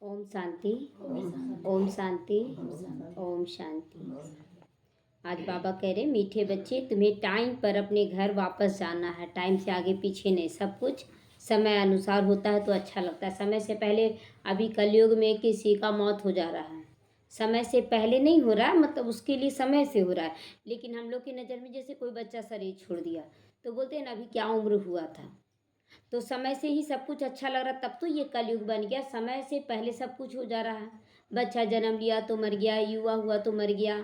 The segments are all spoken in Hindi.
ओम शांति। ओम शांति। ओम शांति। आज बाबा कह रहे मीठे बच्चे, तुम्हें टाइम पर अपने घर वापस जाना है। टाइम से आगे पीछे नहीं, सब कुछ समय अनुसार होता है तो अच्छा लगता है। समय से पहले अभी कलयुग में किसी का मौत हो जा रहा है, समय से पहले नहीं हो रहा है, मतलब उसके लिए समय से हो रहा है। लेकिन हम लोग की नज़र में जैसे कोई बच्चा शरीर छोड़ दिया तो बोलते हैं ना अभी क्या उम्र हुआ था, तो समय से ही सब कुछ अच्छा लग रहा, तब तो ये कलयुग बन गया। समय से पहले सब कुछ हो जा रहा है। बच्चा जन्म लिया तो मर गया, युवा हुआ तो मर गया।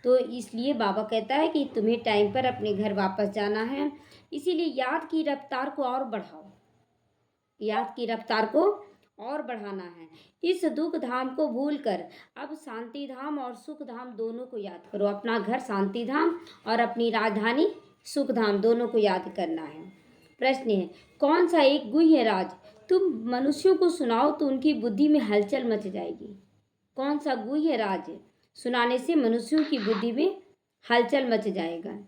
तो इसलिए बाबा कहता है कि तुम्हें टाइम पर अपने घर वापस जाना है। इसीलिए याद की रफ्तार को और बढ़ाओ, याद की रफ्तार को और बढ़ाना है। इस दुख धाम को भूलकर अब शांति धाम और सुख धाम दोनों को याद करो। अपना घर शांति धाम और अपनी राजधानी सुख धाम दोनों को याद करना है। प्रश्न है, कौन सा एक गुह्य राज तुम मनुष्यों को सुनाओ तो उनकी बुद्धि में हलचल मच जाएगी? कौन सा गुह्य राज सुनाने से मनुष्यों की बुद्धि में हलचल मच जाएगा?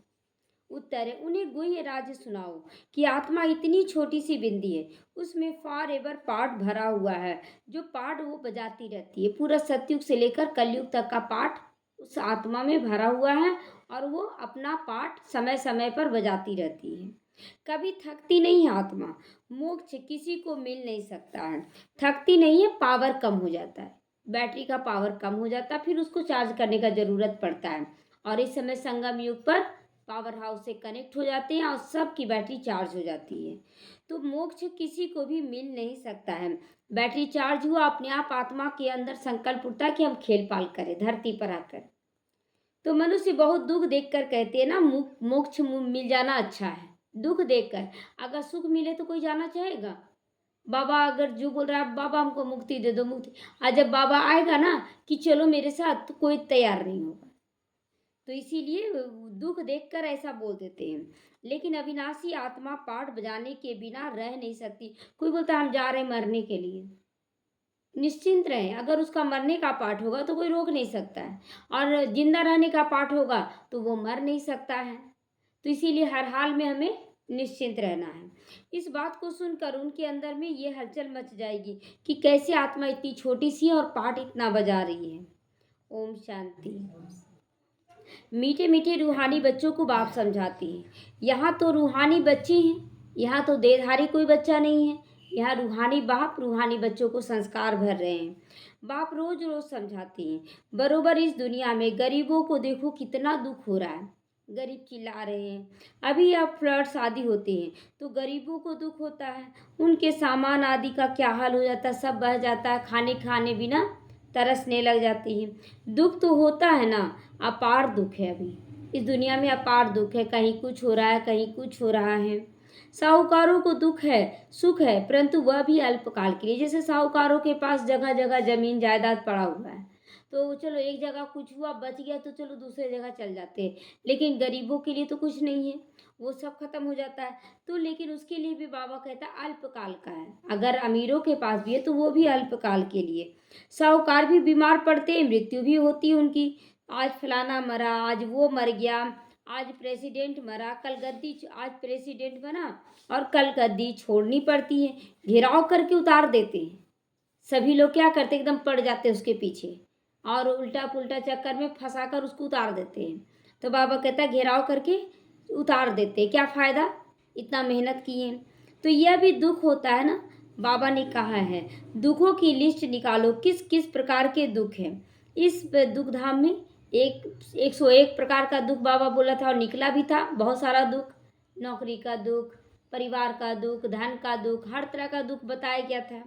उत्तर है, उन्हें गुह्य राज सुनाओ कि आत्मा इतनी छोटी सी बिंदी है, उसमें फॉर एवर पार्ट भरा हुआ है। जो पार्ट वो बजाती रहती है, पूरा सतयुग से लेकर कलयुग तक का पार्ट उस आत्मा में भरा हुआ है और वो अपना पार्ट समय समय पर बजाती रहती है। कभी थकती नहीं है आत्मा। मोक्ष किसी को मिल नहीं सकता है। थकती नहीं है, पावर कम हो जाता है, बैटरी का पावर कम हो जाता है, फिर उसको चार्ज करने का ज़रूरत पड़ता है। और इस समय संगम युग पर पावर हाउस से कनेक्ट हो जाते हैं और सबकी बैटरी चार्ज हो जाती है। तो मोक्ष किसी को भी मिल नहीं सकता है। बैटरी चार्ज हुआ, अपने आप आत्मा के अंदर संकल्प उठता है कि हम खेल पाल करें धरती पर आकर। तो मनुष्य बहुत दुख देखकर कहते हैं ना मोक्ष मिल जाना अच्छा है। दुख देखकर, अगर सुख मिले तो कोई जाना चाहेगा? बाबा अगर जो बोल रहा है बाबा हमको मुक्ति दे दो, मुक्ति, और जब बाबा आएगा ना कि चलो मेरे साथ, तो कोई तैयार नहीं होगा। तो इसीलिए दुख देखकर ऐसा बोल देते हैं। लेकिन अविनाशी आत्मा पाठ बजाने के बिना रह नहीं सकती। कोई बोलता है हम जा रहे हैं मरने के लिए, निश्चिंत रहें। अगर उसका मरने का पाठ होगा तो कोई रोक नहीं सकता है, और जिंदा रहने का पाठ होगा तो वो मर नहीं सकता है। तो इसीलिए हर हाल में हमें निश्चिंत रहना है। इस बात को सुनकर उनके अंदर में ये हलचल मच जाएगी कि कैसे आत्मा इतनी छोटी सी है और पाठ इतना बजा रही है। ओम शांति। मीठे मीठे रूहानी बच्चों को बाप समझाती है। यहाँ तो रूहानी बच्चे हैं, यहाँ तो देहधारी कोई बच्चा नहीं है। यहाँ रूहानी बाप रूहानी बच्चों को संस्कार भर रहे हैं। बाप रोज रोज समझाती हैं। बरोबर इस दुनिया में गरीबों को देखो कितना दुख हो रहा है, गरीब चिल्ला रहे हैं। अभी अब फ्लड शादी होते हैं तो गरीबों को दुख होता है, उनके सामान आदि का क्या हाल हो जाता है, सब बह जाता है, खाने खाने बिना तरसने लग जाती हैं। दुख तो होता है ना, अपार दुख है। अभी इस दुनिया में अपार दुख है, कहीं कुछ हो रहा है, कहीं कुछ हो रहा है। साहूकारों को दुख है, सुख है, परंतु वह भी अल्पकाल के लिए। जैसे साहूकारों के पास जगह जगह जमीन जायदाद पड़ा हुआ है, तो चलो एक जगह कुछ हुआ बच गया तो चलो दूसरे जगह चल जाते हैं। लेकिन गरीबों के लिए तो कुछ नहीं है, वो सब खत्म हो जाता है। तो लेकिन उसके लिए भी बाबा कहता है अल्पकाल का है। अगर अमीरों के पास भी है तो वो भी अल्पकाल के लिए। साहूकार भी बीमार पड़ते हैं, मृत्यु भी होती है उनकी। आज फलाना मरा, आज वो मर गया, आज प्रेसिडेंट मरा, कल गद्दी, आज प्रेसिडेंट बना और कल गद्दी छोड़नी पड़ती है। घेराव करके उतार देते हैं। सभी लोग क्या करते, एकदम पड़ जाते हैं उसके पीछे और उल्टा पुल्टा चक्कर में फंसा कर उसको उतार देते हैं। तो बाबा कहता है घेराव करके उतार देते हैं, क्या फ़ायदा, इतना मेहनत किए। तो यह भी दुख होता है ना। बाबा ने कहा है दुखों की लिस्ट निकालो, किस किस प्रकार के दुख हैं। इस दुख धाम में 101 प्रकार का दुख बाबा बोला था और निकला भी था बहुत सारा दुख। नौकरी का दुख, परिवार का दुख, धन का दुख, हर तरह का दुख बताया गया था।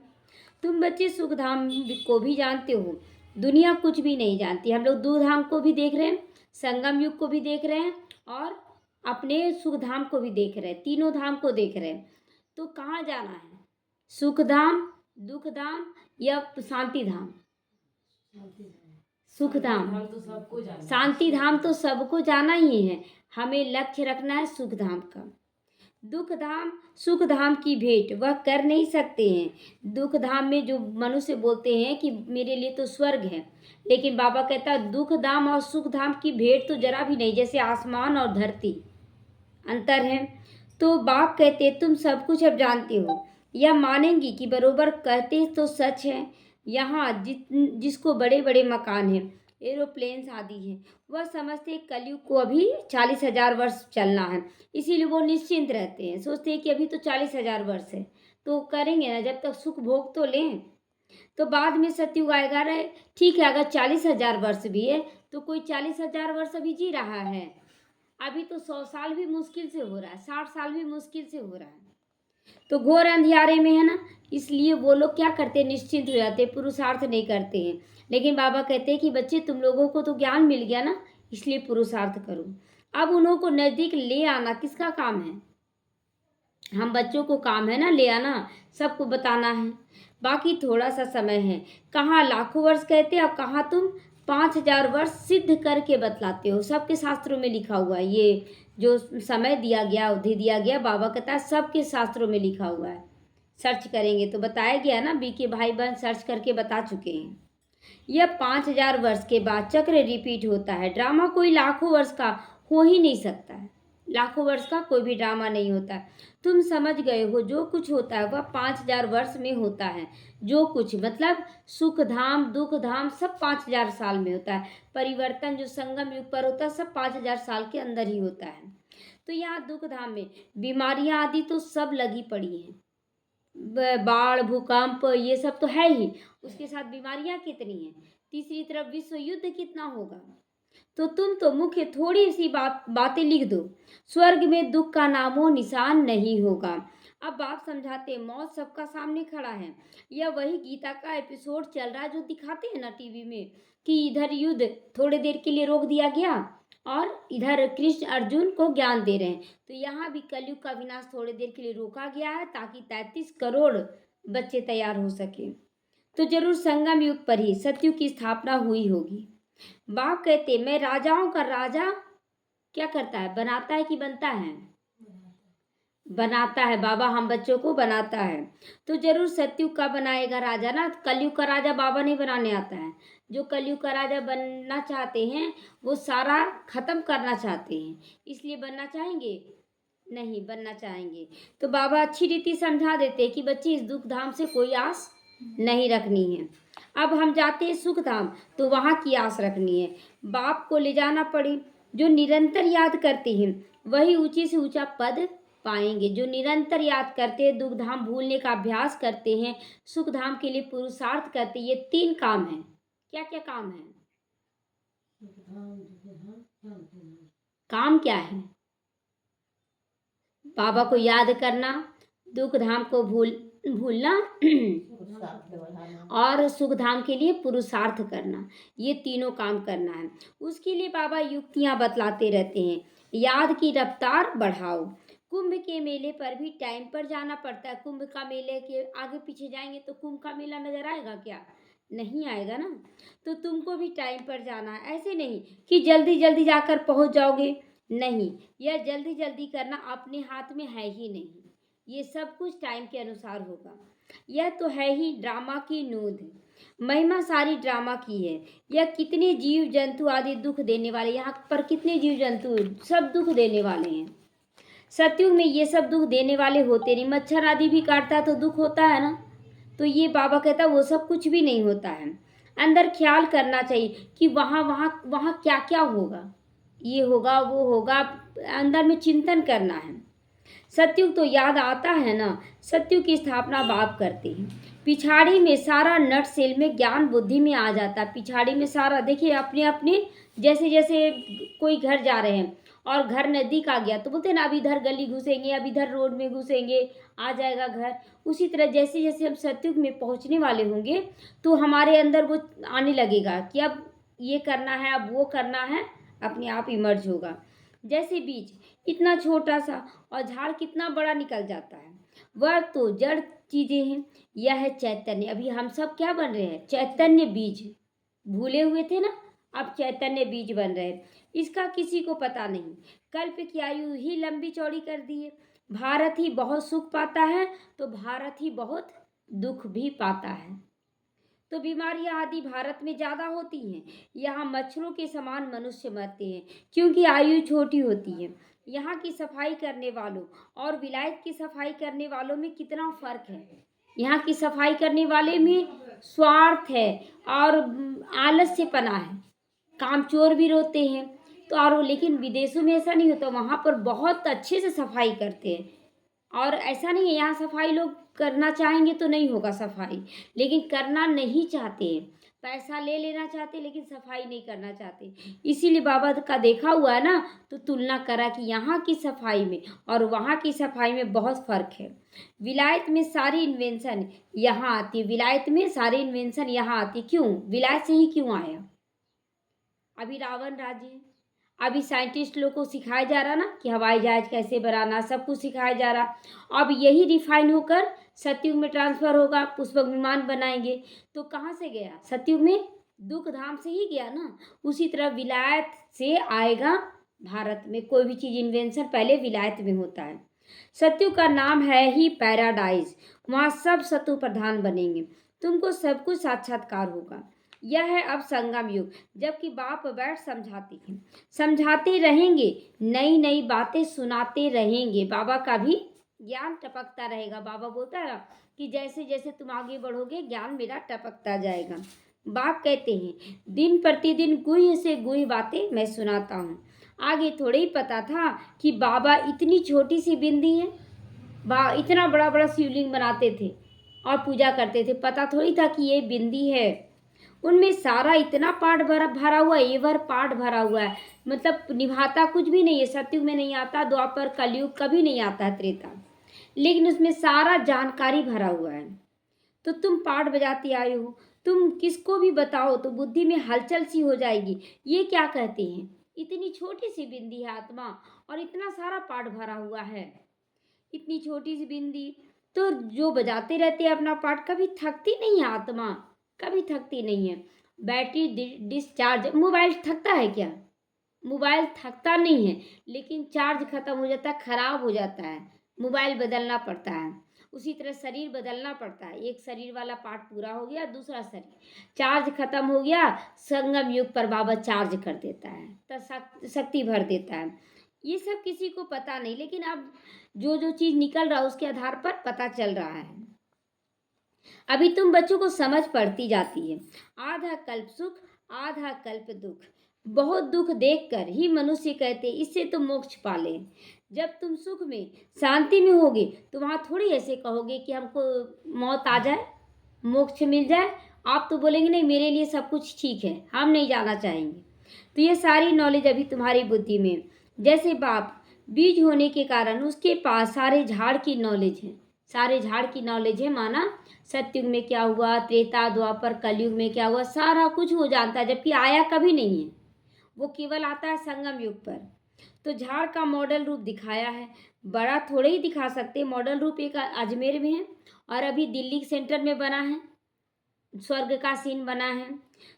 तुम बच्चे सुख धाम को भी जानते हो, दुनिया कुछ भी नहीं जानती। हम लोग दो धाम को भी देख रहे हैं, संगम युग को भी देख रहे हैं और अपने सुख धाम को भी देख रहे हैं, तीनों धाम को देख रहे हैं। तो कहाँ जाना है, सुख धाम, दुख धाम या शांति धाम? सुख धाम, शांति धाम तो सबको जाना ही है। हमें लक्ष्य रखना है सुख धाम का। दुख धाम सुख धाम की भेंट वह कर नहीं सकते हैं। दुख धाम में जो मनुष्य बोलते हैं कि मेरे लिए तो स्वर्ग है, लेकिन बाबा कहता है दुख धाम और सुख धाम की भेंट तो जरा भी नहीं, जैसे आसमान और धरती अंतर है। तो बाप कहते तुम सब कुछ अब जानते हो, यह मानेंगी कि बरोबर कहते तो सच है। यहाँ जिसको बड़े बड़े मकान हैं, एरोप्लेन्स आदि हैं, वह समझते हैं कलयुग को अभी 40,000 वर्ष चलना है, इसीलिए वो निश्चिंत रहते हैं, सोचते हैं कि अभी तो 40,000 वर्ष है, तो करेंगे ना, जब तक सुख भोग तो लें। तो बाद में सतयुग आएगा, रहे ठीक है, अगर 40,000 वर्ष भी है तो कोई 40,000 वर्ष अभी जी रहा है, अभी तो 100 साल भी मुश्किल से हो रहा है, 60 साल भी मुश्किल से हो रहा है, तो घोर अंधियारे में है ना, इसलिए वो लोग क्या करते हैं, निश्चिंत हो जाते हैं, पुरुषार्थ नहीं करते हैं। लेकिन बाबा कहते हैं कि बच्चे तुम लोगों को तो ज्ञान मिल गया ना, इसलिए पुरुषार्थ करो। अब उन्हों को नज़दीक ले आना किसका काम है, हम बच्चों को काम है ना ले आना, सबको बताना है। बाकी थोड़ा सा समय है, कहाँ लाखों वर्ष कहते हैं और कहाँ तुम 5,000 वर्ष सिद्ध करके बतलाते हो, सबके शास्त्रों में लिखा हुआ है। ये जो समय दिया गया, अवधि दिया गया, बाबा कहता है सबके शास्त्रों में लिखा हुआ है, सर्च करेंगे तो बताया गया ना, बीके भाई बहन सर्च करके बता चुके हैं। यह 5,000 वर्ष के बाद चक्र रिपीट होता है। ड्रामा कोई लाखों वर्ष का हो ही नहीं सकता है, लाखों वर्ष का कोई भी ड्रामा नहीं होता है। तुम समझ गए हो, जो कुछ होता है वह 5,000 वर्ष में होता है। जो कुछ मतलब सुख धाम दुख धाम सब 5,000 साल में होता है। परिवर्तन जो संगम युग पर होता है सब 5,000 साल के अंदर ही होता है। तो यहाँ दुख धाम में बीमारियां आदि तो सब लगी पड़ी हैं, बाढ़ भूकंप ये सब तो है ही, उसके साथ बीमारियां कितनी हैं, तीसरी तरफ विश्व युद्ध कितना होगा। तो तुम तो मुख्य थोड़ी सी बातें लिख दो, स्वर्ग में दुख का नामो निशान नहीं होगा। अब बाप समझाते मौत सबका सामने खड़ा है। यह वही गीता का एपिसोड चल रहा है जो दिखाते हैं ना टीवी में, कि इधर युद्ध थोड़ी देर के लिए रोक दिया गया और इधर कृष्ण अर्जुन को ज्ञान दे रहे हैं। तो यहाँ भी कलयुग का विनाश थोड़ी देर के लिए रोका गया है ताकि 33 करोड़ बच्चे तैयार हो सके। तो जरूर संगम युग पर ही सतयुग की स्थापना हुई होगी। बाप कहते मैं राजाओं का राजा क्या करता है, बनाता है कि बनता है, बनाता है। बाबा हम बच्चों को बनाता है, तो जरूर सतयुग का बनाएगा राजा ना, कलयुग का राजा बाबा नहीं बनाने आता है। जो कलयुग का राजा बनना चाहते हैं वो सारा खत्म करना चाहते हैं, इसलिए बनना चाहेंगे नहीं, बनना चाहेंगे तो बाबा अच्छी रीति समझा देते कि बच्चे इस दुख धाम से कोई आस नहीं रखनी है। अब हम जाते हैं सुख धाम, तो वहाँ की आस रखनी है। बाप को ले जाना पड़े, जो निरंतर याद करते हैं वही ऊंचे से ऊंचा पद पाएंगे। जो निरंतर याद करते हैं, दुख धाम भूलने का अभ्यास करते हैं, सुख धाम के लिए पुरुषार्थ करते हैं, ये 3 काम हैं। क्या क्या काम है, काम क्या है, बाबा को याद करना, दुख धाम को भूलना और सुख धाम के लिए पुरुषार्थ करना, ये तीनों काम करना है। उसके लिए बाबा युक्तियां बतलाते रहते हैं। याद की रफ्तार बढ़ाओ। कुंभ के मेले पर भी टाइम पर जाना पड़ता है। कुंभ का मेले के आगे पीछे जाएंगे तो कुंभ का मेला नजर आएगा क्या, नहीं आएगा ना। तो तुमको भी टाइम पर जाना है, ऐसे नहीं कि जल्दी जल्दी जाकर पहुंच जाओगे, नहीं, यह जल्दी जल्दी करना अपने हाथ में है ही नहीं। ये सब कुछ टाइम के अनुसार होगा। यह तो है ही ड्रामा की नूंद, महिमा सारी ड्रामा की है। यह कितने जीव जंतु आदि दुख देने वाले, यहाँ पर कितने जीव जंतु सब दुख देने वाले हैं। सतयुग में ये सब दुख देने वाले होते नहीं, मच्छर आदि भी काटता तो दुख होता है ना। तो ये बाबा कहता वो सब कुछ भी नहीं होता है। अंदर ख्याल करना चाहिए कि वहाँ वहाँ वहाँ क्या क्या होगा, ये होगा वो होगा, अंदर में चिंतन करना है। सतयुग तो याद आता है ना, सतयुग की स्थापना बाप करते हैं। पिछाड़ी में सारा नट सेल में ज्ञान बुद्धि में आ जाता है। पिछाड़ी में सारा देखिए अपने अपने, जैसे जैसे कोई घर जा रहे हैं और घर नज़दीक आ गया तो बोलते हैं ना अब इधर गली घुसेंगे, अब इधर रोड में घुसेंगे, आ जाएगा घर। उसी तरह जैसे जैसे हम सतयुग में पहुंचने वाले होंगे तो हमारे अंदर वो आने लगेगा कि अब ये करना है, अब वो करना है, अपने आप इमर्ज होगा। जैसे बीज इतना छोटा सा और झाड़ कितना बड़ा निकल जाता है, वह तो जड़ चीजें हैं। यह है चैतन्य। अभी हम सब क्या बन रहे हैं, चैतन्य बीज। भूले हुए थे ना, अब चैतन्य बीज बन रहे हैं। इसका किसी को पता नहीं। कल्प की आयु ही लंबी चौड़ी कर दी है। भारत ही बहुत सुख पाता है तो भारत ही बहुत दुख भी पाता है। तो बीमारियां आदि भारत में ज़्यादा होती हैं। यहाँ मच्छरों के समान मनुष्य मरते हैं क्योंकि आयु छोटी होती है। यहाँ की सफाई करने वालों और विलायत की सफाई करने वालों में कितना फ़र्क है। यहाँ की सफाई करने वाले में स्वार्थ है और आलस्यपना है, कामचोर भी रोते हैं। तो और लेकिन विदेशों में ऐसा नहीं होता, वहाँ पर बहुत अच्छे से सफाई करते हैं। और ऐसा नहीं है यहाँ सफाई लोग करना चाहेंगे तो नहीं होगा सफाई, लेकिन करना नहीं चाहते हैं, पैसा ले लेना चाहते लेकिन सफाई नहीं करना चाहते। इसीलिए बाबा का देखा हुआ है ना, तो तुलना करा कि यहाँ की सफाई में और वहाँ की सफाई में बहुत फर्क है। विलायत में सारी इन्वेंशन यहाँ आती है, विलायत में सारी इन्वेंशन यहाँ आती, क्यों? विलायत से ही क्यों आया? अभी रावण राज्य है, अभी साइंटिस्ट लोग को सिखाया जा रहा ना कि हवाई जहाज कैसे बनाना, सब कुछ सिखाया जा रहा। अब यही रिफाइन होकर सतयुग में ट्रांसफर होगा, पुष्पक विमान बनाएंगे। तो कहाँ से गया? सतयुग में दुख धाम से ही गया ना। उसी तरह विलायत से आएगा भारत में, कोई भी चीज इन्वेंशन पहले विलायत में होता है। सतयुग का नाम है ही पैराडाइज, वहाँ सब सतु प्रधान बनेंगे, तुमको सब कुछ साक्षात्कार होगा। यह है अब संगम युग, जबकि बाप बैठ समझाते हैं, समझाते रहेंगे, नई नई बातें सुनाते रहेंगे, बाबा का भी ज्ञान टपकता रहेगा। बाबा बोलता है ना कि जैसे जैसे तुम आगे बढ़ोगे ज्ञान मेरा टपकता जाएगा। बाप कहते हैं दिन प्रतिदिन गुह्य से गुह्य बातें मैं सुनाता हूँ। आगे थोड़े ही पता था कि बाबा इतनी छोटी सी बिंदी है, इतना बड़ा बड़ा शिवलिंग बनाते थे और पूजा करते थे, पता थोड़ी था कि ये बिंदी है। उनमें सारा इतना पाठ भरा हुआ है, एवर पाठ भरा हुआ है, मतलब निभाता कुछ भी नहीं है। सतयुग में नहीं आता, द्वापर कलयुग कभी नहीं आता है, त्रेता, लेकिन उसमें सारा जानकारी भरा हुआ है। तो तुम पाठ बजाती आए हो, तुम किसको भी बताओ तो बुद्धि में हलचल सी हो जाएगी। ये क्या कहते हैं, इतनी छोटी सी बिंदी है आत्मा और इतना सारा पाठ भरा हुआ है, इतनी छोटी सी बिंदी। तो जो बजाते रहते हैं अपना पाठ, कभी थकती नहीं है आत्मा, कभी थकती नहीं है। बैटरी डिस्चार्ज, मोबाइल थकता है क्या? मोबाइल थकता नहीं है, लेकिन चार्ज खत्म हो जाता है, खराब हो जाता है, मोबाइल बदलना पड़ता है। उसी तरह शरीर बदलना पड़ता है, एक शरीर वाला पार्ट पूरा हो गया, दूसरा शरीर चार्ज खत्म हो गया, संगम युग पर बाबा चार्ज कर देता है, तो शक्ति भर देता है। ये सब किसी को पता नहीं, लेकिन अब जो जो चीज निकल रहा है उसके आधार पर पता चल रहा है। अभी तुम बच्चों को समझ पड़ती जाती है। आधा कल्प सुख आधा कल्प दुख, बहुत दुख देखकर ही मनुष्य कहते इससे तो मोक्ष पाले। जब तुम सुख में शांति में होगे तो वहां थोड़ी ऐसे कहोगे कि हमको मौत आ जाए, मोक्ष मिल जाए। आप तो बोलेंगे नहीं, मेरे लिए सब कुछ ठीक है, हम नहीं जाना चाहेंगे। तो ये सारी नॉलेज अभी तुम्हारी बुद्धि में, जैसे बाप बीज होने के कारण उसके पास सारे झाड़ की नॉलेज है, सारे झाड़ की नॉलेज है। माना सतयुग में क्या हुआ, त्रेता द्वापर कलयुग में क्या हुआ, सारा कुछ वो जानता है, जबकि आया कभी नहीं है, वो केवल आता है संगम युग पर। तो झाड़ का मॉडल रूप दिखाया है, बड़ा थोड़े ही दिखा सकते। मॉडल रूप एक अजमेर में है और अभी दिल्ली सेंटर में बना है, स्वर्ग का सीन बना है।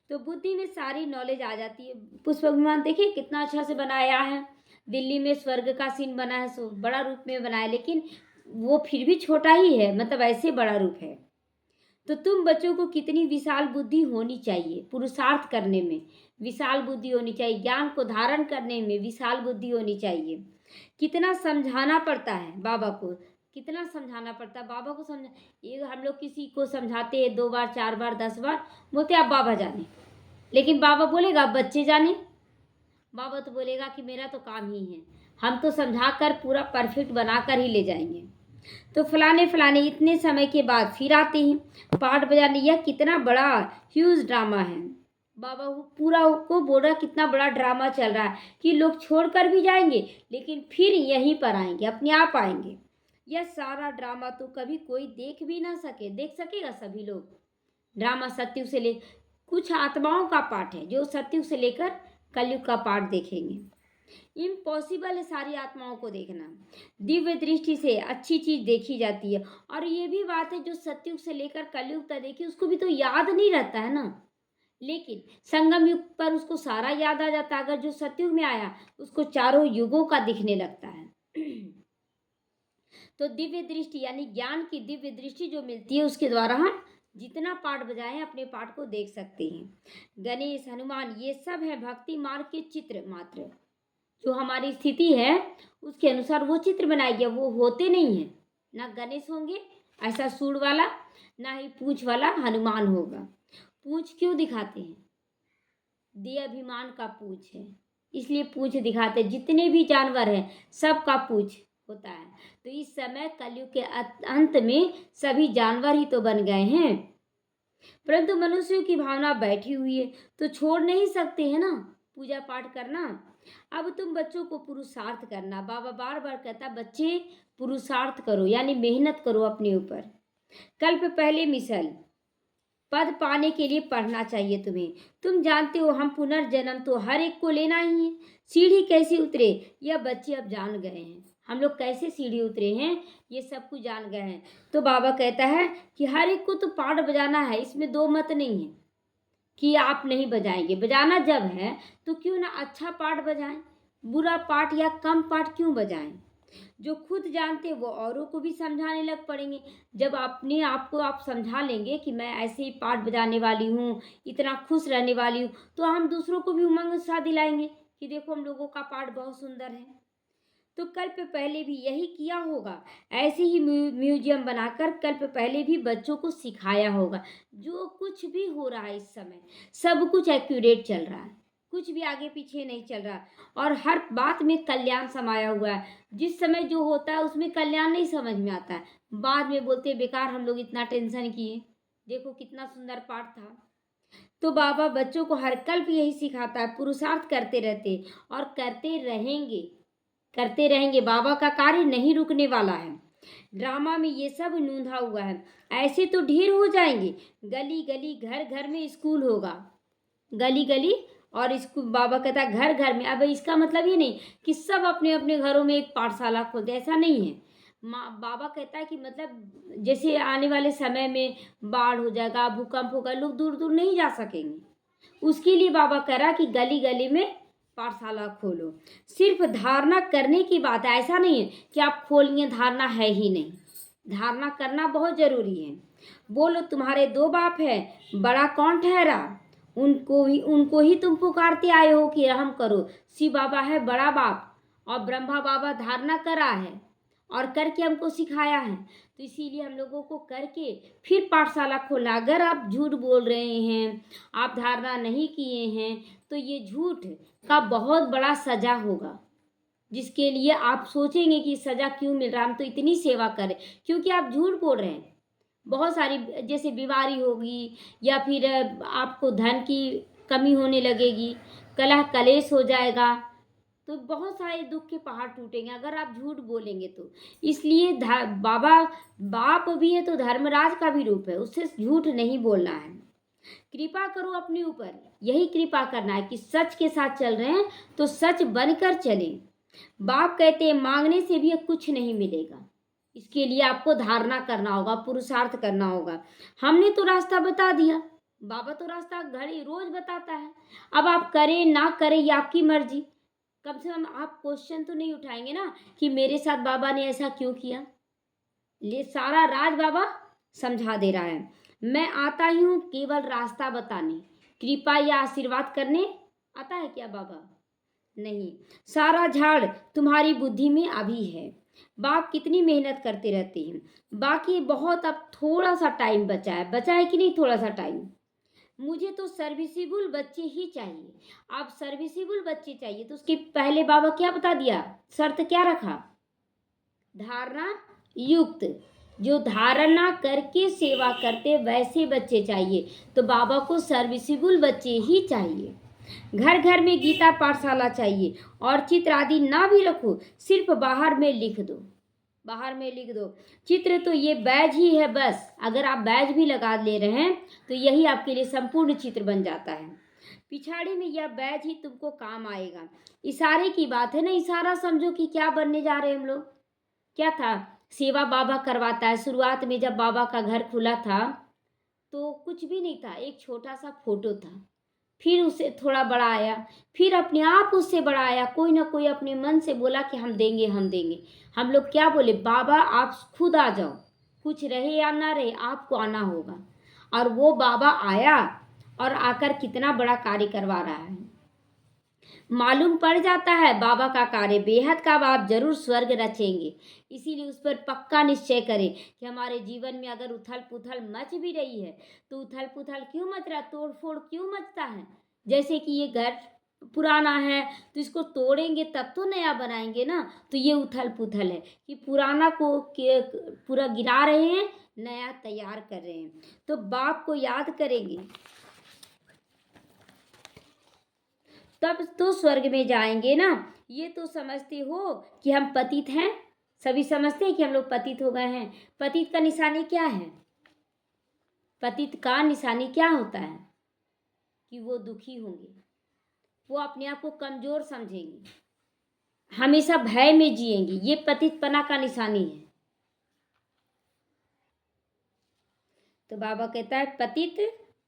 तो बुद्धि में सारी नॉलेज आ जाती है। पुष्पक विमान देखिए कितना अच्छा से बनाया है, दिल्ली में स्वर्ग का सीन बना है, सो बड़ा रूप में बनाया, लेकिन वो फिर भी छोटा ही है, मतलब ऐसे बड़ा रूप है। तो तुम बच्चों को कितनी विशाल बुद्धि होनी चाहिए, पुरुषार्थ करने में विशाल बुद्धि होनी चाहिए, ज्ञान को धारण करने में विशाल बुद्धि होनी चाहिए। कितना समझाना पड़ता है बाबा को, कितना समझाना पड़ता है बाबा को। समझा, ये हम लोग किसी को समझाते हैं 2 बार 4 बार 10 बार, बोलते आप बाबा जाने, लेकिन बाबा बोलेगा आप बच्चे जाने। बाबा तो बोलेगा कि मेरा तो काम ही है, हम तो समझा कर पूरा परफेक्ट बना कर ही ले जाएंगे। तो फलाने फलाने इतने समय के बाद फिर आते हैं पाठ बजाने। यह कितना बड़ा ह्यूज ड्रामा है। बाबा पूरा को बोल रहा कितना बड़ा ड्रामा चल रहा है कि लोग छोड़कर भी जाएंगे लेकिन फिर यहीं पर आएंगे, अपने आप आएंगे। यह सारा ड्रामा तो कभी कोई देख भी ना सके, देख सकेगा सभी लोग ड्रामा सतयुग से ले। कुछ आत्माओं का पाठ है जो सतयुग से लेकर कलयुग का पाठ देखेंगे। इम्पॉसिबल है सारी आत्माओं को देखना, दिव्य दृष्टि से अच्छी चीज देखी जाती है। और ये भी बात है जो सतयुग से लेकर कलयुग तक देखी उसको भी तो याद नहीं रहता है ना, लेकिन संगम युग पर उसको सारा याद आ जाता है। अगर जो सतयुग में आया उसको चारों युगों का दिखने लगता है। तो दिव्य दृष्टि यानी ज्ञान की दिव्य दृष्टि जो मिलती है उसके द्वारा हम जितना पाठ बजाएं अपने पाठ को देख सकते हैं। गणेश हनुमान ये सब है भक्ति मार्ग के चित्र मात्र, जो हमारी स्थिति है उसके अनुसार वो चित्र बनाए गए, वो होते नहीं हैं। ना गणेश होंगे ऐसा सूंड वाला, ना ही पूंछ वाला हनुमान होगा। पूंछ क्यों दिखाते हैं? दे अभिमान का पूंछ है, इसलिए पूंछ दिखाते। जितने भी जानवर हैं सबका पूंछ होता है। तो इस समय कलयुग के अंत में सभी जानवर ही तो बन गए हैं, परंतु मनुष्यों की भावना बैठी हुई है, तो छोड़ नहीं सकते हैं ना पूजा पाठ करना। अब तुम बच्चों को पुरुषार्थ करना। बाबा बार बार कहता बच्चे पुरुषार्थ करो, यानी मेहनत करो अपने ऊपर। कल्प पहले मिसल पद पाने के लिए पढ़ना चाहिए तुम्हें। तुम जानते हो हम पुनर्जन्म तो हर एक को लेना ही है। सीढ़ी कैसे उतरे यह बच्चे अब जान गए हैं। हम लोग कैसे सीढ़ी उतरे हैं ये सब कुछ जान गए हैं। तो बाबा कहता है कि हर एक को तो पाठ बजाना है, इसमें दो मत नहीं है कि आप नहीं बजाएंगे। बजाना जब है तो क्यों ना अच्छा पाठ बजाएं, बुरा पाठ या कम पाठ क्यों बजाएं। जो खुद जानते वो औरों को भी समझाने लग पड़ेंगे। जब अपने आप को आप समझा लेंगे कि मैं ऐसे ही पाठ बजाने वाली हूँ, इतना खुश रहने वाली हूँ, तो हम दूसरों को भी उमंग उत्साह दिलाएंगे कि देखो हम लोगों का पाठ बहुत सुंदर है। तो कल्प पहले भी यही किया होगा। ऐसे ही म्यूजियम बनाकर कल्प पहले भी बच्चों को सिखाया होगा। जो कुछ भी हो रहा है इस समय सब कुछ एक्यूरेट चल रहा है, कुछ भी आगे पीछे नहीं चल रहा, और हर बात में कल्याण समाया हुआ है। जिस समय जो होता है उसमें कल्याण नहीं समझ में आता है, बाद में बोलते बेकार हम लोग इतना टेंशन किए, देखो कितना सुंदर पाठ था। तो बाबा बच्चों को हर कल्प यही सिखाता है, पुरुषार्थ करते रहते और करते रहेंगे। बाबा का कार्य नहीं रुकने वाला है। ड्रामा में ये सब नूंधा हुआ है। ऐसे तो ढेर हो जाएंगे। गली गली घर घर में स्कूल होगा, गली गली और स्कूल। बाबा कहता है घर घर में। अब इसका मतलब ये नहीं कि सब अपने अपने घरों में एक पाठशाला खोलते, ऐसा नहीं है। बाबा कहता है कि मतलब जैसे आने वाले समय में बाढ़ हो जाएगा, भूकंप होगा, लोग दूर दूर नहीं जा सकेंगे, उसके लिए बाबा कह रहा कि गली गली में पाठशाला खोलो। सिर्फ धारणा करने की बात है, ऐसा नहीं है कि आप खोलिए, धारणा है ही नहीं। धारणा करना बहुत जरूरी है। बोलो तुम्हारे दो बाप है, बड़ा कौन ठहरा? उनको ही तुम पुकारते आए हो कि रहम करो। शिव बाबा है बड़ा बाप और ब्रह्मा बाबा धारणा करा है और करके हमको सिखाया है। तो इसीलिए हम लोगों को करके फिर पाठशाला खोलना। अगर आप झूठ बोल रहे हैं, आप धारणा नहीं किए हैं, तो ये झूठ का बहुत बड़ा सजा होगा, जिसके लिए आप सोचेंगे कि सजा क्यों मिल रहा है, हम तो इतनी सेवा करें, क्योंकि आप झूठ बोल रहे हैं। बहुत सारी जैसे बीमारी होगी, या फिर आपको धन की कमी होने लगेगी, कलह कलेश हो जाएगा, तो बहुत सारे दुख के पहाड़ टूटेंगे अगर आप झूठ बोलेंगे तो। इसलिए बाबा बाप भी है तो धर्मराज का भी रूप है, उससे झूठ नहीं बोलना है। कृपा करो अपने ऊपर, यही कृपा करना है कि सच के साथ चल रहे हैं तो सच बनकर चले। बाप कहते हैं मांगने से भी कुछ नहीं मिलेगा, इसके लिए आपको धारणा करना होगा, पुरुषार्थ करना होगा। हमने तो रास्ता बता दिया, बाबा तो रास्ता घड़ी रोज बताता है। अब आप करें ना करें ये आपकी मर्जी। कम से कम आप क्वेश्चन तो नहीं उठाएंगे ना कि मेरे साथ बाबा ने ऐसा क्यों किया। ये सारा राज बाबा समझा दे रहा है। मैं आता ही हूँ केवल रास्ता बताने, कृपा या आशीर्वाद करने आता है क्या बाबा? नहीं, सारा झाड़ तुम्हारी बुद्धि में अभी है। बाप कितनी मेहनत करते रहते हैं। बाकी बहुत अब थोड़ा सा टाइम बचा है कि नहीं? थोड़ा सा टाइम। मुझे तो सर्विसेबल बच्चे ही चाहिए। आप सर्विसेबल बच्चे चाहिए तो उसके पहले बाबा क्या बता दिया, शर्त क्या रखा? धारणा युक्त, जो धारणा करके सेवा करते वैसे बच्चे चाहिए। तो बाबा को सर्विसेबल बच्चे ही चाहिए। घर घर में गीता पाठशाला चाहिए और चित्र आदि ना भी रखो, सिर्फ बाहर में लिख दो, बाहर में लिख दो चित्र। तो ये बैज ही है बस। अगर आप बैज भी लगा ले रहे हैं तो यही आपके लिए संपूर्ण चित्र बन जाता है। पिछाड़ी में यह बैज ही तुमको काम आएगा। इशारे की बात है ना, इशारा समझो कि क्या बनने जा रहे हैं हम लोग। क्या था? सेवा बाबा करवाता है। शुरुआत में जब बाबा का घर खुला था तो कुछ भी नहीं था, एक छोटा सा फोटो था, फिर उसे थोड़ा बड़ा आया, फिर अपने आप उससे बड़ा आया। कोई ना कोई अपने मन से बोला कि हम देंगे हम देंगे। हम लोग क्या बोले, बाबा आप खुद आ जाओ, कुछ रहे या ना रहे आपको आना होगा। और वो बाबा आया और आकर कितना बड़ा कार्य करवा रहा है। मालूम पड़ जाता है बाबा का कार्य बेहद का, आप जरूर स्वर्ग रचेंगे। इसीलिए उस पर पक्का निश्चय करें कि हमारे जीवन में अगर उथल पुथल मच भी रही है तो उथल पुथल क्यों मच रहा, तोड़ फोड़ क्यों मचता है। जैसे कि ये घर पुराना है तो इसको तोड़ेंगे तब तो नया बनाएंगे ना, तो ये उथल पुथल है कि पुराना को पूरा गिरा रहे हैं, नया तैयार कर रहे हैं। तो बाप को याद करेंगे तब तो स्वर्ग में जाएंगे ना। ये तो समझते हो कि हम पतित हैं, सभी समझते हैं कि हम लोग पतित हो गए हैं। पतित का निशानी क्या है, पतित का निशानी क्या होता है कि वो दुखी होंगे, वो अपने आप को कमजोर समझेंगे, हमेशा भय में जिएंगे। ये पतितपना का निशानी है। तो बाबा कहता है पतित,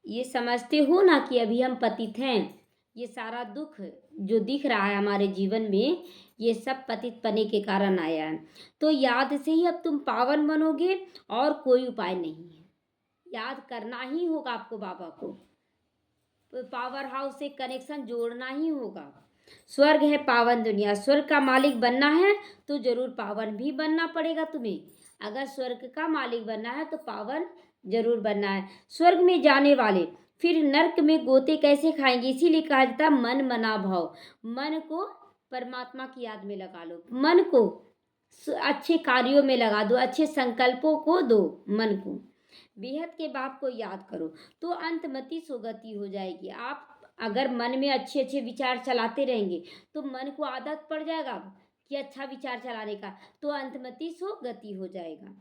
ये समझते हो ना कि अभी हम पतित हैं। ये सारा दुख जो दिख रहा है हमारे जीवन में, ये सब पतितपने के कारण आया है। तो याद से ही अब तुम पावन बनोगे और कोई उपाय नहीं है। याद करना ही होगा आपको बाबा को, पावर हाउस से कनेक्शन जोड़ना ही होगा। स्वर्ग है पावन दुनिया, स्वर्ग का मालिक बनना है तो जरूर पावन भी बनना पड़ेगा तुम्हें। अगर स्वर्ग का मालिक बनना है तो पावन जरूर बनना है। स्वर्ग में जाने वाले फिर नर्क में गोते कैसे खाएंगे, इसीलिए कहा जाता है मन मना भाव। मन को परमात्मा की याद में लगा लो, मन को अच्छे कार्यों में लगा दो, अच्छे संकल्पों को दो मन को। बेहद के बाप को याद करो तो अंतमति सुगति हो जाएगी। आप अगर मन में अच्छे अच्छे विचार चलाते रहेंगे तो मन को आदत पड़ जाएगा कि अच्छा विचार चलाने का, तो अंतमति सुगति हो जाएगा।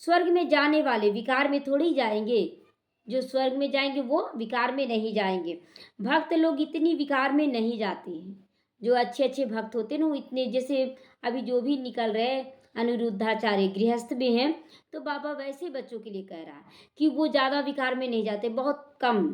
स्वर्ग में जाने वाले विकार में थोड़ी जाएंगे, जो स्वर्ग में जाएंगे वो विकार में नहीं जाएंगे। भक्त लोग इतनी विकार में नहीं जाते हैं। जो अच्छे अच्छे भक्त होते हैं ना, वो इतने, जैसे अभी जो भी निकल रहे अनिरुद्धाचार्य गृहस्थ में हैं, तो बाबा वैसे बच्चों के लिए कह रहा है कि वो ज़्यादा विकार में नहीं जाते, बहुत कम।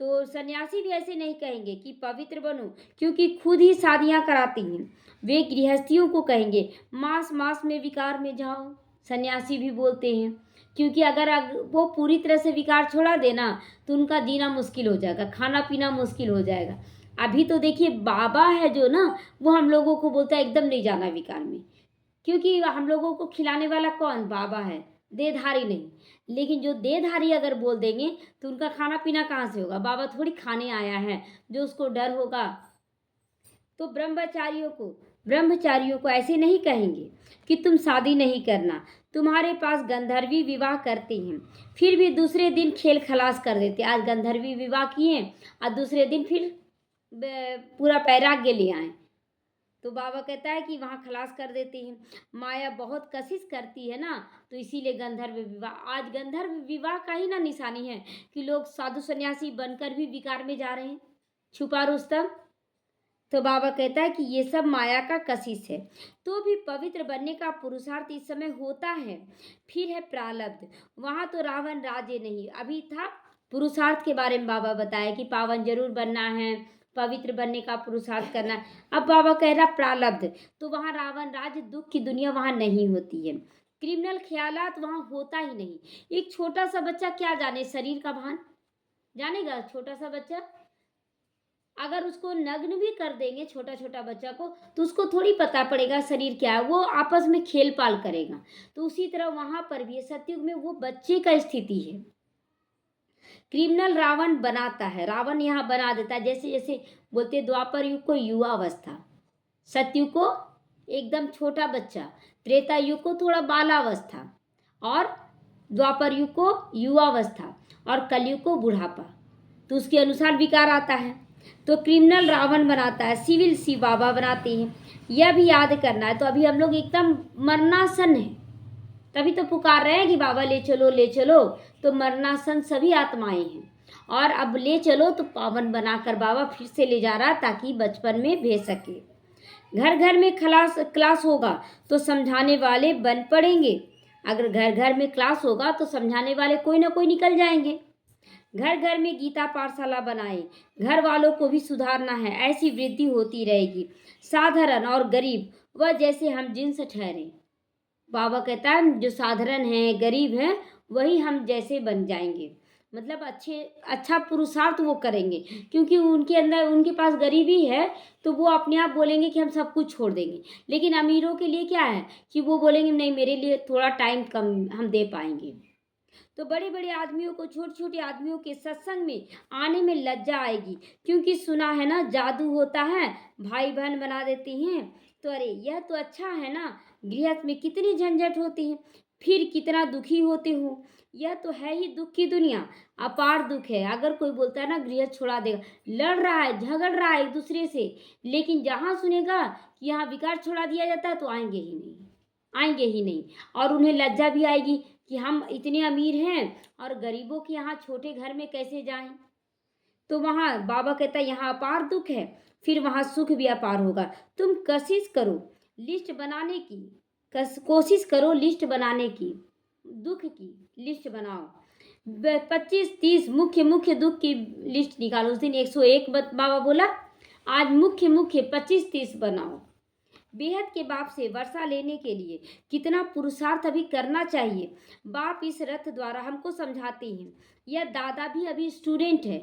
तो सन्यासी भी ऐसे नहीं कहेंगे कि पवित्र बनो, क्योंकि खुद ही शादियाँ कराती हैं। वे गृहस्थियों को कहेंगे मास मास में विकार में जाओ, सन्यासी भी बोलते हैं। क्योंकि अगर वो पूरी तरह से विकार छोड़ा देना तो उनका जीना मुश्किल हो जाएगा, खाना पीना मुश्किल हो जाएगा। अभी तो देखिए बाबा है जो ना, वो हम लोगों को बोलता है एकदम नहीं जाना विकार में, क्योंकि हम लोगों को खिलाने वाला कौन, बाबा है, देहधारी नहीं। लेकिन जो देहधारी अगर बोल देंगे तो उनका खाना पीना कहाँ से होगा, बाबा थोड़ी खाने आया है जो उसको डर होगा। तो ब्रह्मचारियों को ऐसे नहीं कहेंगे कि तुम शादी नहीं करना, तुम्हारे पास गंधर्वी विवाह करते हैं, फिर भी दूसरे दिन खेल खलास कर देते। आज गंधर्वी विवाह किए और दूसरे दिन फिर पूरा वैराग्य ले आए। तो बाबा कहता है कि वहाँ खलास कर देते हैं। माया बहुत कशिश करती है ना, तो इसीलिए गंधर्व विवाह, आज गंधर्व विवाह का ही ना निशानी है कि लोग साधु सन्यासी बनकर भी विकार में जा रहे हैं, छुपा रुस्तम। तो बाबा कहता है कि ये सब माया का कशिश है। तो भी पवित्र बनने का पुरुषार्थ इस समय होता है। फिर है प्रारब्ध, वहाँ तो रावण राज्य नहीं, अभी था पुरुषार्थ के बारे में बाबा बताया कि पावन जरूर बनना है, पवित्र बनने का पुरुषार्थ करना। अब बाबा कह रहा प्रारब्ध, तो वहाँ रावण राज्य, दुख की दुनिया वहाँ नहीं होती है, क्रिमिनल ख्यालात वहाँ होता ही नहीं। एक छोटा सा बच्चा क्या जाने शरीर का भान, जानेगा छोटा सा बच्चा? अगर उसको नग्न भी कर देंगे छोटा छोटा बच्चा को, तो उसको थोड़ी पता पड़ेगा शरीर क्या है, वो आपस में खेल पाल करेगा। तो उसी तरह वहां पर भी सतयुग में वो बच्चे का स्थिति है। क्रिमिनल रावण बनाता है, रावण यहाँ बना देता है। जैसे जैसे बोलते द्वापर युग को युवा अवस्था, सतयुग को एकदम छोटा बच्चा, त्रेता युग को थोड़ा बालावस्था, और द्वापर युग को युवावस्था, और कलयुग को बुढ़ापा। तो उसके अनुसार विकार आता है। तो क्रिमिनल रावण बनाता है, सिविल शिव बाबा बनाते हैं। यह भी याद करना है। तो अभी हम लोग एकदम मरणासन है, तभी तो पुकार रहे हैं कि बाबा ले चलो ले चलो। तो मरणासन सभी आत्माएं हैं, और अब ले चलो तो पावन बनाकर बाबा फिर से ले जा रहा ताकि बचपन में भेज सके। घर घर में क्लास होगा तो समझाने वाले बन पड़ेंगे। अगर घर घर में क्लास होगा तो समझाने वाले कोई ना कोई निकल जाएंगे। घर घर में गीता पाठशाला बनाए, घर वालों को भी सुधारना है, ऐसी वृद्धि होती रहेगी। साधारण और गरीब वह जैसे हम जिन्स ठहरे। बाबा कहता है जो साधारण है, गरीब है, वही हम जैसे बन जाएंगे। मतलब अच्छा पुरुषार्थ वो करेंगे, क्योंकि उनके अंदर उनके पास गरीबी है, तो वो अपने आप बोलेंगे कि हम सब कुछ छोड़ देंगे। लेकिन अमीरों के लिए क्या है कि वो बोलेंगे नहीं, मेरे लिए थोड़ा टाइम कम हम दे पाएंगे। तो बड़े बड़े आदमियों को छोटे छोटे आदमियों के सत्संग में आने में लज्जा आएगी, क्योंकि सुना है ना जादू होता है, भाई बहन बना देते हैं। तो अरे यह तो अच्छा है ना, गृहस्थ में कितनी झंझट होती है, फिर कितना दुखी होते हो। यह तो है ही दुख की दुनिया, अपार दुख है। अगर कोई बोलता है ना गृहस्थ छोड़ा देगा, लड़ रहा है झगड़ रहा है एक दूसरे से, लेकिन जहाँ सुनेगा कि यहाँ विकार छोड़ा दिया जाता है तो आएंगे ही नहीं, आएंगे ही नहीं। और उन्हें लज्जा भी आएगी कि हम इतने अमीर हैं और गरीबों के यहाँ छोटे घर में कैसे जाएं। तो वहाँ बाबा कहता है यहाँ अपार दुख है, फिर वहाँ सुख भी अपार होगा। तुम कोशिश करो लिस्ट बनाने की, कोशिश करो लिस्ट बनाने की, दुख की लिस्ट बनाओ। 25-30 मुख्य मुख्य दुख की लिस्ट निकालो। उस दिन 101 बाबा बोला, आज मुख्य मुख्य 25-30 बनाओ। बेहद के बाप से वर्षा लेने के लिए कितना पुरुषार्थ अभी करना चाहिए। बाप इस रथ द्वारा हमको समझाते हैं। यह दादा भी अभी स्टूडेंट है,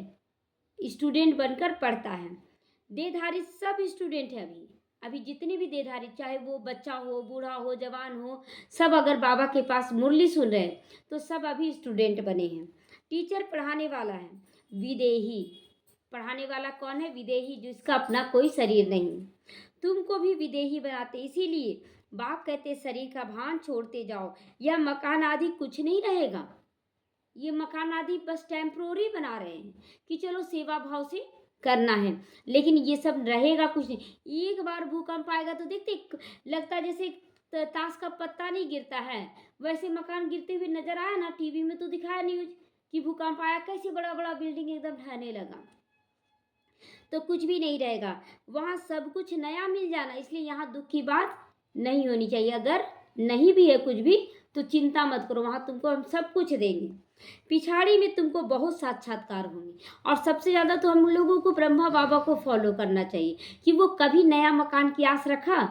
स्टूडेंट बनकर पढ़ता है। देहधारी सब स्टूडेंट है अभी, अभी जितने भी देहधारी, चाहे वो बच्चा हो, बूढ़ा हो, जवान हो, सब अगर बाबा के पास मुरली सुन रहे हैं तो सब अभी स्टूडेंट बने हैं। टीचर पढ़ाने वाला है, विदेही पढ़ाने वाला कौन है? विदेही, जिसका अपना कोई शरीर नहीं। तुमको भी विदेही बनाते, इसीलिए बाप कहते शरीर का भान छोड़ते जाओ। यह मकान आदि कुछ नहीं रहेगा, ये मकान आदि बस टेम्प्रोरी बना रहे हैं कि चलो सेवा भाव से करना है, लेकिन ये सब रहेगा कुछ नहीं। एक बार भूकंप आएगा तो देखते लगता है जैसे ताश का पत्ता नहीं गिरता है, वैसे मकान गिरते हुए नजर आया ना, टीवी में तो दिखाया न्यूज कि भूकंप आया, कैसे बड़ा बड़ा बिल्डिंग एकदम ढहने लगा। तो कुछ भी नहीं रहेगा, वहाँ सब कुछ नया मिल जाना। इसलिए यहाँ दुख की बात नहीं होनी चाहिए। अगर नहीं भी है कुछ भी तो चिंता मत करो, वहाँ तुमको हम सब कुछ देंगे। पिछाड़ी में तुमको बहुत साक्षात्कार होंगे। और सबसे ज़्यादा तो हम लोगों को ब्रह्मा बाबा को फॉलो करना चाहिए कि वो कभी नया मकान की आस रखा,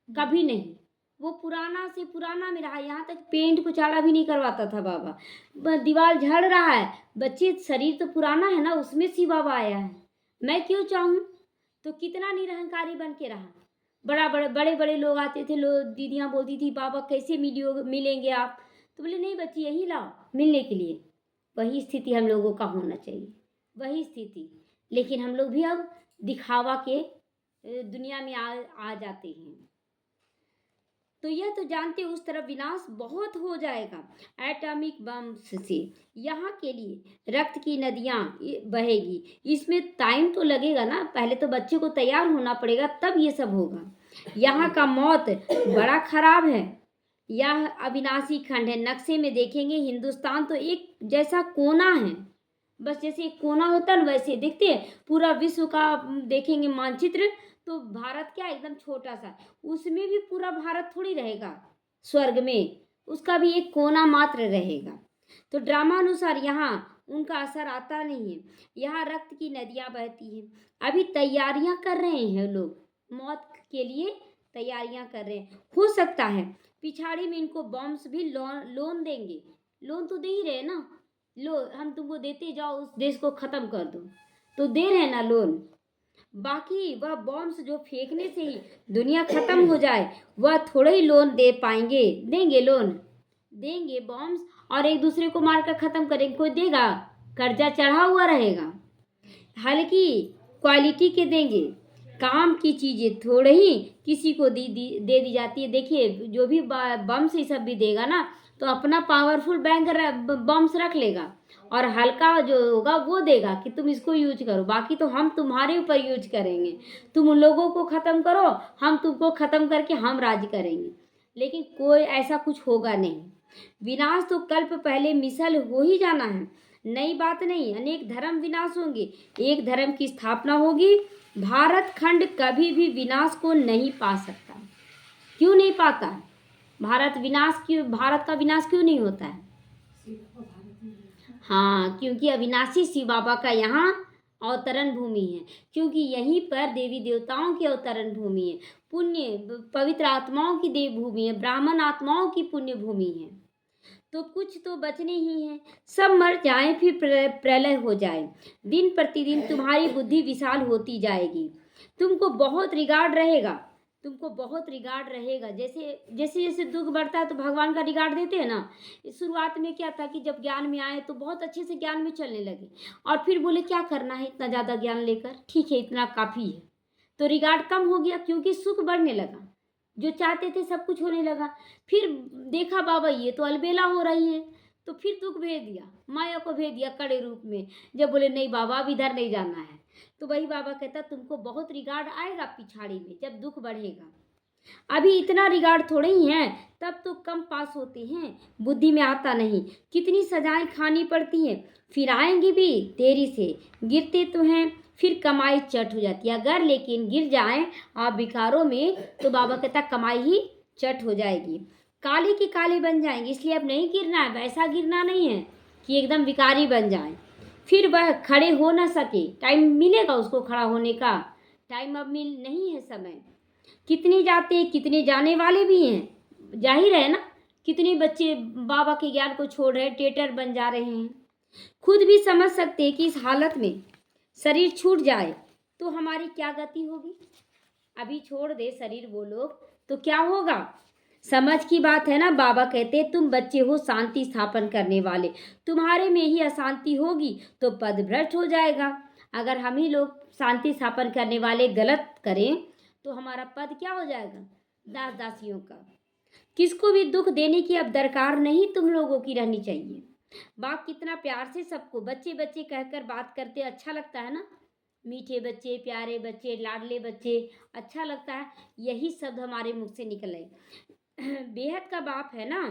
कभी नहीं। वो पुराना से पुराना में रहा, यहाँ तक पेंट कुचाड़ा भी नहीं करवाता था बाबा। दीवार झड़ रहा है, बच्चे शरीर तो पुराना है ना, उसमें से बाबा आया है। मैं क्यों चाहूँ? तो कितना निरहंकारी बन के रहा। बड़े बड़े लोग आते थे, लोग दीदियाँ बोलती थी बाबा कैसे मिलेंगे आप? तो बोले नहीं बच्ची यही लाओ मिलने के लिए। वही स्थिति हम लोगों का होना चाहिए, वही स्थिति। लेकिन हम लोग भी अब दिखावा के दुनिया में आ जाते हैं। तो यह तो जानते उस तरफ विनाश बहुत हो जाएगा एटॉमिक बम से। यहाँ के लिए रक्त की नदियाँ बहेगी, इसमें टाइम तो लगेगा ना, पहले तो बच्चे को तैयार होना पड़ेगा तब ये सब होगा। यहाँ का मौत बड़ा खराब है, यह अविनाशी खंड है। नक्शे में देखेंगे हिंदुस्तान तो एक जैसा कोना है, बस जैसे एक कोना होता है वैसे देखते हैं। पूरा विश्व का देखेंगे मानचित्र तो भारत क्या एकदम छोटा सा, उसमें भी पूरा भारत थोड़ी रहेगा। स्वर्ग में उसका भी एक कोना मात्र रहेगा। तो ड्रामा अनुसार यहाँ उनका असर आता नहीं है। यहाँ रक्त की नदियाँ बहती हैं। अभी तैयारियां कर रहे हैं लोग, मौत के लिए तैयारियां कर रहे हैं। हो सकता है पिछाड़ी में इनको बॉम्ब्स भी लोन देंगे। लोन तो दे ही रहे ना, लो हम तुमको देते जाओ, उस देश को ख़त्म कर दो, तो दे रहे ना लोन। बाकी वह बॉम्ब्स जो फेंकने से ही दुनिया ख़त्म हो जाए, वह थोड़े ही लोन दे पाएंगे। देंगे लोन, देंगे बॉम्ब्स और एक दूसरे को मारकर ख़त्म करेंगे, कोई देगा? कर्जा चढ़ा हुआ रहेगा। हल्की क्वालिटी के देंगे, काम की चीज़ें थोड़े ही किसी को दे दी जाती है। देखिए जो भी बम्स ये सब भी देगा ना तो अपना पावरफुल बम्स रख लेगा, और हल्का जो होगा वो देगा कि तुम इसको यूज करो, बाकी तो हम तुम्हारे ऊपर यूज करेंगे। तुम उन लोगों को ख़त्म करो, हम तुमको ख़त्म करके हम राज करेंगे। लेकिन कोई ऐसा कुछ होगा नहीं। विनाश तो कल्प पहले मिसल हो ही जाना है, नई बात नहीं। अनेक धर्म विनाश होंगे, एक धर्म की स्थापना होगी। भारत खंड कभी भी विनाश को नहीं पा सकता। क्यों नहीं पाता? भारत का विनाश क्यों नहीं होता है? हाँ, क्योंकि अविनाशी शिव बाबा का यहाँ अवतरण भूमि है, क्योंकि यहीं पर देवी देवताओं की अवतरण भूमि है, पुण्य पवित्र आत्माओं की देव भूमि है, ब्राह्मण आत्माओं की पुण्य भूमि है। तो कुछ तो बचने ही हैं। सब मर जाएं, फिर प्रलय हो जाए। दिन प्रतिदिन तुम्हारी बुद्धि विशाल होती जाएगी। तुमको बहुत रिगार्ड रहेगा, तुमको बहुत रिगार्ड रहेगा। जैसे जैसे जैसे दुख बढ़ता है तो भगवान का रिगार्ड देते हैं ना। शुरुआत में क्या था कि जब ज्ञान में आए तो बहुत अच्छे से ज्ञान में चलने लगे, और फिर बोले क्या करना है इतना ज़्यादा ज्ञान लेकर, ठीक है इतना काफ़ी है। तो रिगार्ड कम हो गया, क्योंकि सुख बढ़ने लगा, जो चाहते थे सब कुछ होने लगा। फिर देखा बाबा ये तो अलबेला हो रही है, तो फिर दुख भेज दिया, माया को भेज दिया कड़े रूप में। जब बोले नहीं बाबा अब इधर नहीं जाना है, तो वही बाबा कहता तुमको बहुत रिगार्ड आएगा पिछाड़ी में जब दुख बढ़ेगा। अभी इतना रिगार्ड थोड़े ही है, तब तो कम पास होते हैं, बुद्धि में आता नहीं। कितनी सजाएं खानी पड़ती हैं, फिर आएंगी भी देरी से। गिरते तो हैं, फिर कमाई चट हो जाती है। अगर लेकिन गिर जाएं आप विकारों में, तो बाबा कहता कमाई ही चट हो जाएगी, काले की काले बन जाएंगे। इसलिए अब नहीं गिरना है, वैसा गिरना नहीं है कि एकदम विकारी बन जाए, फिर वह खड़े हो ना सके। टाइम मिलेगा उसको खड़ा होने का, टाइम अब मिल नहीं है समय। कितने जाते हैं, कितने जाने वाले भी हैं, जाहिर है ना। कितने बच्चे बाबा के ज्ञान को छोड़ रहे हैं, टेटर बन जा रहे हैं। खुद भी समझ सकते हैं कि इस हालत में शरीर छूट जाए तो हमारी क्या गति होगी। अभी छोड़ दे शरीर वो लोग तो क्या होगा, समझ की बात है ना। बाबा कहते तुम बच्चे हो शांति स्थापन करने वाले, तुम्हारे में ही अशांति होगी तो पद भ्रष्ट हो जाएगा। अगर हम ही लोग शांति स्थापन करने वाले गलत करें तो हमारा पद क्या हो जाएगा, दास दासियों का। किसको भी दुख देने की अब दरकार नहीं तुम लोगों की रहनी चाहिए। बाप कितना प्यार से सबको बच्चे बच्चे कहकर बात करते, अच्छा लगता है ना। मीठे बच्चे, प्यारे बच्चे, लाडले बच्चे, अच्छा लगता है। यही शब्द हमारे मुख से निकले। बेहद का बाप है ना,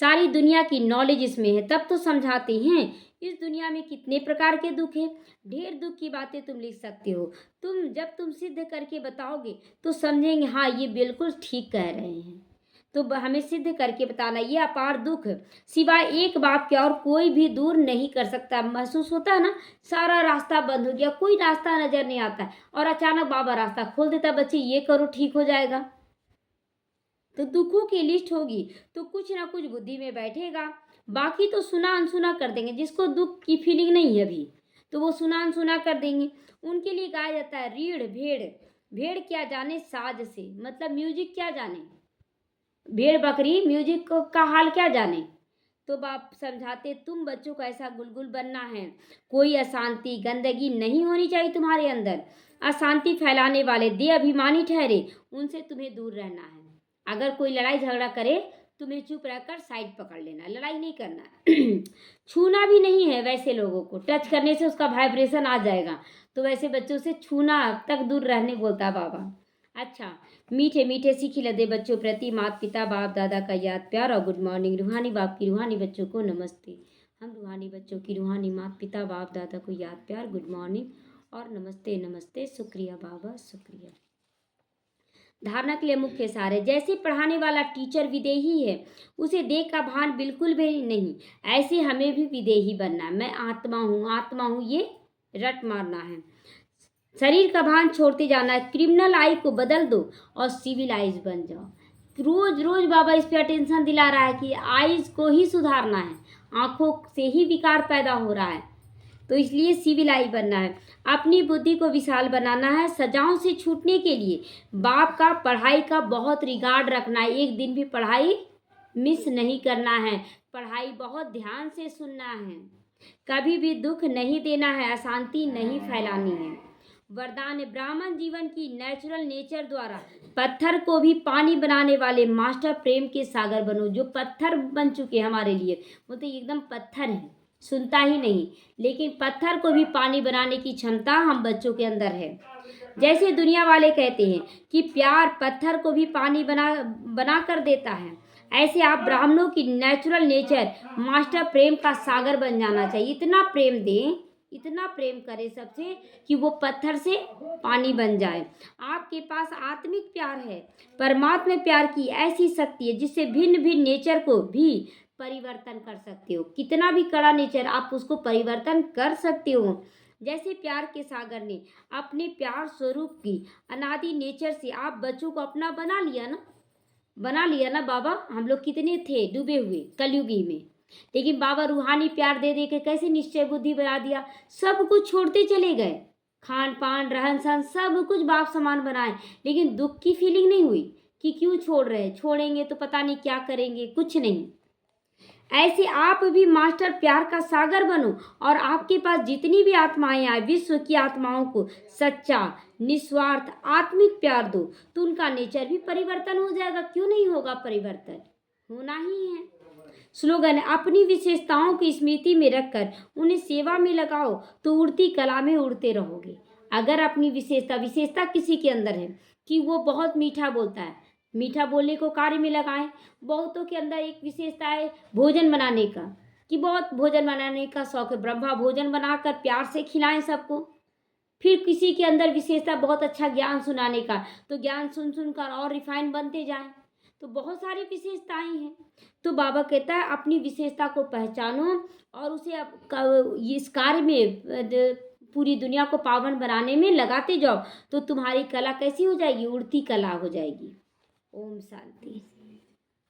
सारी दुनिया की नॉलेज इसमें है, तब तो समझाते हैं इस दुनिया में कितने प्रकार के दुख हैं। ढेर दुख की बातें तुम लिख सकते हो। जब तुम सिद्ध करके बताओगे तो समझेंगे हाँ ये बिल्कुल ठीक कह रहे हैं। तो हमें सिद्ध करके बताना, ये अपार दुख सिवाय एक बाप के और कोई भी दूर नहीं कर सकता। महसूस होता है ना, सारा रास्ता बंद हो गया, कोई रास्ता नजर नहीं आता है, और अचानक बाबा रास्ता खोल देता, बच्चे ये करो ठीक हो जाएगा। तो दुखों की लिस्ट होगी तो कुछ ना कुछ बुद्धि में बैठेगा, बाकी तो सुना अनसुना कर देंगे। जिसको दुख की फीलिंग नहीं है अभी, तो वो सुना अनसुना कर देंगे। उनके लिए गाया जाता है रीढ़ भेड़, भेड़ क्या जाने साज से, मतलब म्यूजिक क्या जाने, भेड़ बकरी म्यूजिक का हाल क्या जाने। तो बाप समझाते तुम बच्चों को ऐसा गुलगुल बनना है, कोई अशांति गंदगी नहीं होनी चाहिए तुम्हारे अंदर। अशांति फैलाने वाले दे अभिमानी ठहरे, उनसे तुम्हें दूर रहना है। अगर कोई लड़ाई झगड़ा करे तुम्हें चुप रहकर साइड पकड़ लेना, लड़ाई नहीं करना। छूना भी नहीं है, वैसे लोगों को टच करने से उसका वाइब्रेशन आ जाएगा, तो वैसे बच्चों से छूना तक दूर रहने बोलता बाबा। अच्छा, मीठे मीठे सीखी लदे बच्चों प्रति माता पिता बाप दादा का याद प्यार और गुड मॉर्निंग। रूहानी बाप की रूहानी बच्चों को नमस्ते। हम रूहानी बच्चों की रूहानी माता पिता बाप दादा को याद प्यार, गुड मॉर्निंग और नमस्ते नमस्ते। शुक्रिया बाबा, शुक्रिया। धारणा के लिए मुख्य सार है, जैसे पढ़ाने वाला टीचर विदेही है, उसे देह का भान बिल्कुल भी नहीं, ऐसे हमें भी विदेही बनना है। मैं आत्मा हूँ ये रट मारना है। शरीर का भान छोड़ते जाना है। क्रिमिनल आई को बदल दो और सिविल आइज बन जाओ। रोज रोज बाबा इस पे अटेंशन दिला रहा है कि आइज को ही सुधारना है, आंखों से ही विकार पैदा हो रहा है, तो इसलिए सिविल आई बनना है। अपनी बुद्धि को विशाल बनाना है। सजाओं से छूटने के लिए बाप का पढ़ाई का बहुत रिगार्ड रखना है। एक दिन भी पढ़ाई मिस नहीं करना है, पढ़ाई बहुत ध्यान से सुनना है। कभी भी दुख नहीं देना है, अशांति नहीं फैलानी है। वरदान ब्राह्मण जीवन की नेचुरल नेचर द्वारा पत्थर को भी पानी बनाने वाले मास्टर प्रेम के सागर बनो। जो पत्थर बन चुके हमारे लिए, वो तो एकदम पत्थर है, सुनता ही नहीं, लेकिन पत्थर को भी पानी बनाने की क्षमता हम बच्चों के अंदर है। जैसे दुनिया वाले कहते हैं कि प्यार पत्थर को भी पानी बना कर देता है, ऐसे आप ब्राह्मणों की नेचुरल नेचर मास्टर प्रेम का सागर बन जाना चाहिए। इतना प्रेम दें, इतना प्रेम करें सबसे कि वो पत्थर से पानी बन जाए। आपके पास आत्मिक प्यार है, परमात्मा प्यार की ऐसी शक्ति है जिससे भिन्न भिन्न नेचर को भी परिवर्तन कर सकते हो। कितना भी कड़ा नेचर आप उसको परिवर्तन कर सकते हो। जैसे प्यार के सागर ने अपने प्यार स्वरूप की अनादि नेचर से आप बच्चों को अपना बना लिया ना, बना लिया ना बाबा, हम लोग कितने थे डूबे हुए कलयुगी में, लेकिन बाबा रूहानी प्यार दे दे के कैसे निश्चय बुद्धि बना दिया, सब कुछ छोड़ते चले गए, खान पान रहन सहन सब कुछ बाप समान बनाए, लेकिन दुख की फीलिंग नहीं हुई कि क्यों छोड़ रहे हैं, छोड़ेंगे तो पता नहीं क्या करेंगे, कुछ नहीं। ऐसे आप भी मास्टर प्यार का सागर बनो और आपके पास जितनी भी आत्माएं आए विश्व की आत्माओं को सच्चा निस्वार्थ आत्मिक प्यार दो, तो उनका नेचर भी परिवर्तन हो जाएगा। क्यों नहीं होगा परिवर्तन, होना ही है। स्लोगन है, अपनी विशेषताओं की स्मृति में रखकर उन्हें सेवा में लगाओ तो उड़ती कला में उड़ते रहोगे। अगर अपनी विशेषता किसी के अंदर है कि वो बहुत मीठा बोलता है, मीठा बोलने को कार्य में लगाएं। बहुतों के अंदर एक विशेषता है भोजन बनाने का, कि बहुत भोजन बनाने का शौक है, ब्रह्मा भोजन बनाकर प्यार से खिलाएं सबको। फिर किसी के अंदर विशेषता बहुत अच्छा ज्ञान सुनाने का, तो ज्ञान सुन सुनकर और रिफाइन बनते जाएं। तो बहुत सारी विशेषताएं हैं। तो बाबा कहता है अपनी विशेषता को पहचानो और उसे इस कार्य में पूरी दुनिया को पावन बनाने में लगाते जाओ, तो तुम्हारी कला कैसी हो जाएगी, उड़ती कला हो जाएगी। ओम शांति।